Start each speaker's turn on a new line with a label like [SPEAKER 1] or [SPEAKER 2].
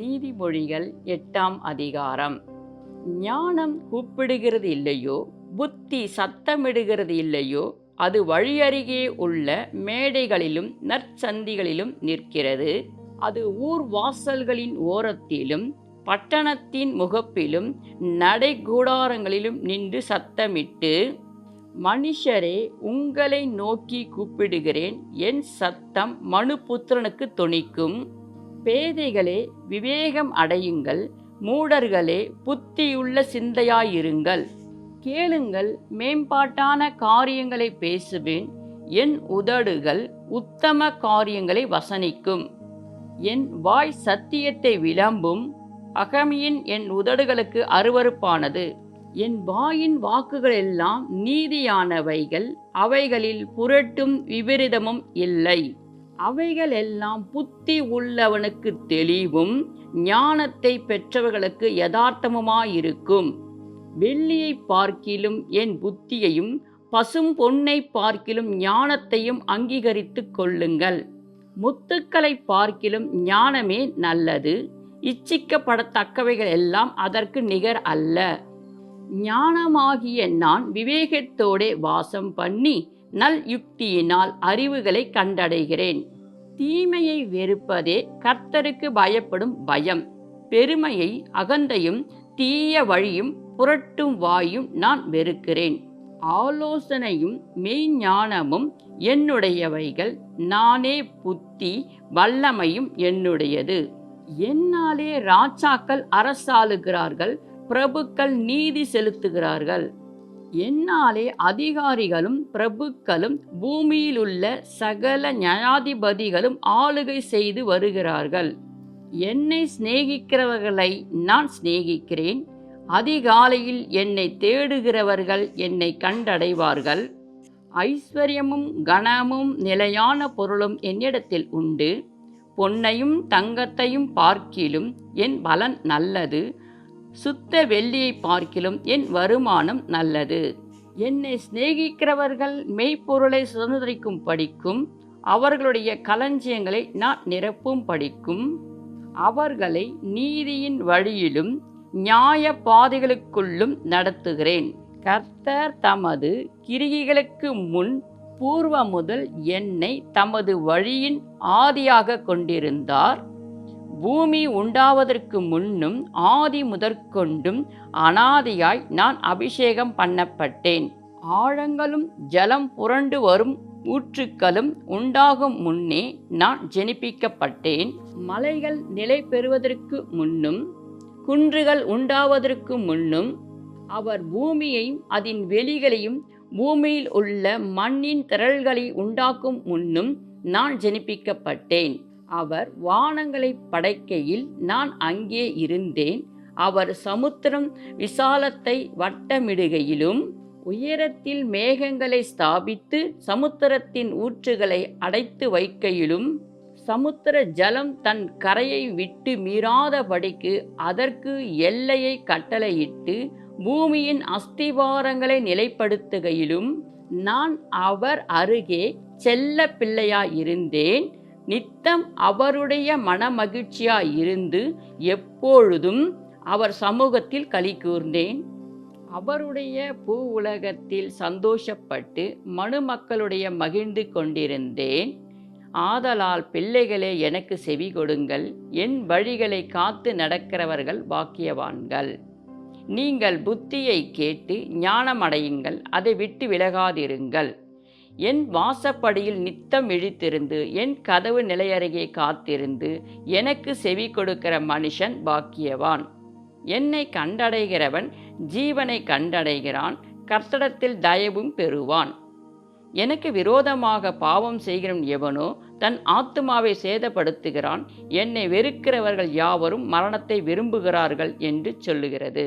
[SPEAKER 1] நீதிமொழிகள் 8ஆம் அதிகாரம். ஞானம் கூப்பிடுகிறது இல்லையோ, புத்தி சத்தமிடுகிறது இல்லையோ, அது வழியருகே உள்ள மேடைகளிலும் நற்சந்திகளிலும் நிற்கிறது. அது ஊர் வாசல்களின் ஓரத்திலும் பட்டணத்தின் முகப்பிலும் நடைக்கூடாரங்களிலும் நின்று சத்தமிட்டு, மனுஷரே, உங்களை நோக்கி கூப்பிடுகிறேன், என் சத்தம் மனுபுத்திரனுக்கு தொனிக்கும். பேதைகளே, விவேகம் அடையுங்கள், மூடர்களே, புத்தியுள்ள சிந்தையாயிருங்கள். கேளுங்கள், மேம்பாட்டான காரியங்களை பேசுவேன், என் உதடுகள் உத்தம காரியங்களை வசனிக்கும். என் வாய் சத்தியத்தை விளம்பும், அகமியின் என் உதடுகளுக்கு அருவருப்பானது. என் வாயின் வாக்குகளெல்லாம் நீதியானவைகள், அவைகளில் புரட்டும் விபரீதமும் இல்லை. அவைகள் எல்லாம் புத்தி உள்ளவனுக்கு தெளிவும், ஞானத்தை பெற்றவர்களுக்கு யதார்த்தமுமாயிருக்கும். வெள்ளியை பார்க்கிலும் என் புத்தியையும், பசும் பொன்னை பார்க்கிலும் ஞானத்தையும் அங்கீகரித்து கொள்ளுங்கள். முத்துக்களை பார்க்கிலும் ஞானமே நல்லது, இச்சிக்கப்படத்தக்கவைகள் எல்லாம் அதற்கு நிகர் அல்ல. ஞானமாகிய நான் விவேகத்தோடே வாசம் பண்ணி, நல் யுக்தியினால் அறிவுகளை கண்டடைகிறேன். தீமையை வெறுப்பதே கர்த்தருக்கு பயப்படும் பயம். பெருமையை, அகந்தையும், தீய வழியும், புரட்டும் வாயும் நான் வெறுக்கிறேன். ஆலோசனையும் மெய்ஞானமும் என்னுடையவைகள், நானே புத்தி வல்லமையும் என்னுடையது. என்னாலே ராஜாக்கள் அரசாளுகிறார்கள், பிரபுக்கள் நீதி செலுத்துகிறார்கள். என்னாலே அதிகாரிகளும் பிரபுக்களும் பூமியிலுள்ள சகல நியாயாதிபதிகளும் ஆளுகை செய்து வருகிறார்கள். என்னை சிநேகிக்கிறவர்களை நான் சிநேகிக்கிறேன். அதிகாலையில் என்னை தேடுகிறவர்கள் என்னை கண்டடைவார்கள். ஐஸ்வர்யமும் கனமும் நிலையான பொருளும் என்னிடத்தில் உண்டு. பொன்னையும் தங்கத்தையும் பார்க்கிலும் என் பலன் நல்லது, சுத்த வெள்ளியை பார்க்கிலும் என் வருமானம் நல்லது. என்னை சிநேகிக்கிறவர்கள் மெய்ப்பொருளை சுதந்திரிக்கும் படிக்கும், அவர்களுடைய களஞ்சியங்களை நான் நிரப்பும் படிக்கும். அவர்களை நீதியின் வழியிலும் நியாய பாதைகளுக்குள்ளும் நடத்துகிறேன். கர்த்தர் தமது கிரியைகளுக்கு முன் பூர்வ முதல் என்னை தமது வழியின் ஆதியாக கொண்டிருந்தார். பூமி உண்டாவதற்கு முன்னும் ஆதி முதற்கொண்டும் அனாதியாய் நான் அபிஷேகம் பண்ணப்பட்டேன். ஆழங்களும் ஜலம் புரண்டு வரும் ஊற்றுக்களும் உண்டாகும் முன்னே நான் ஜெனிப்பிக்கப்பட்டேன். மலைகள் நிலை பெறுவதற்கு முன்னும் குன்றுகள் உண்டாவதற்கு முன்னும், அவர் பூமியையும் அதன் வெளிகளையும் பூமியில் உள்ள மண்ணின் திரள்களை உண்டாக்கும் முன்னும் நான் ஜெனிப்பிக்கப்பட்டேன். அவர் வானங்களை படைக்கையில் நான் அங்கே இருந்தேன். அவர் சமுத்திரம் விசாலத்தை வட்டமிடுகையிலும், உயரத்தில் மேகங்களை ஸ்தாபித்து சமுத்திரத்தின் ஊற்றுகளை அடைத்து வைக்கையிலும், சமுத்திர ஜலம் தன் கரையை விட்டு மீறாதபடிக்கு அதற்கு எல்லையை கட்டளையிட்டு பூமியின் அஸ்திவாரங்களை நிலைப்படுத்துகையிலும், நான் அவர் அருகே செல்ல பிள்ளையாயிருந்தேன். நித்தம் அவருடைய மனமகிழ்ச்சியாயிருந்து எப்பொழுதும் அவர் சமூகத்தில் களி கூர்ந்தேன். அவருடைய பூ உலகத்தில் சந்தோஷப்பட்டு மனுமக்களுடைய மகிழ்ந்து கொண்டிருந்தேன். ஆதலால் பிள்ளைகளே, எனக்கு செவி கொடுங்கள், என் வழிகளை காத்து நடக்கிறவர்கள் பாக்கியவான்கள். நீங்கள் புத்தியை கேட்டு ஞானமடையுங்கள், அதை விட்டு விலகாதிருங்கள். என் வாசப்படியில் நித்தம் இழித்திருந்து என் கதவு நிலையருகே காத்திருந்து எனக்கு செவி கொடுக்கிற மனுஷன் பாக்கியவான். என்னை கண்டடைகிறவன் ஜீவனை கண்டடைகிறான், கர்த்தரிடத்தில் தயவும் பெறுவான். எனக்கு விரோதமாக பாவம் செய்கிறவன் எவனோ தன் ஆத்துமாவை சேதப்படுத்துகிறான். என்னை வெறுக்கிறவர்கள் யாவரும் மரணத்தை விரும்புகிறார்கள் என்று சொல்லுகிறது.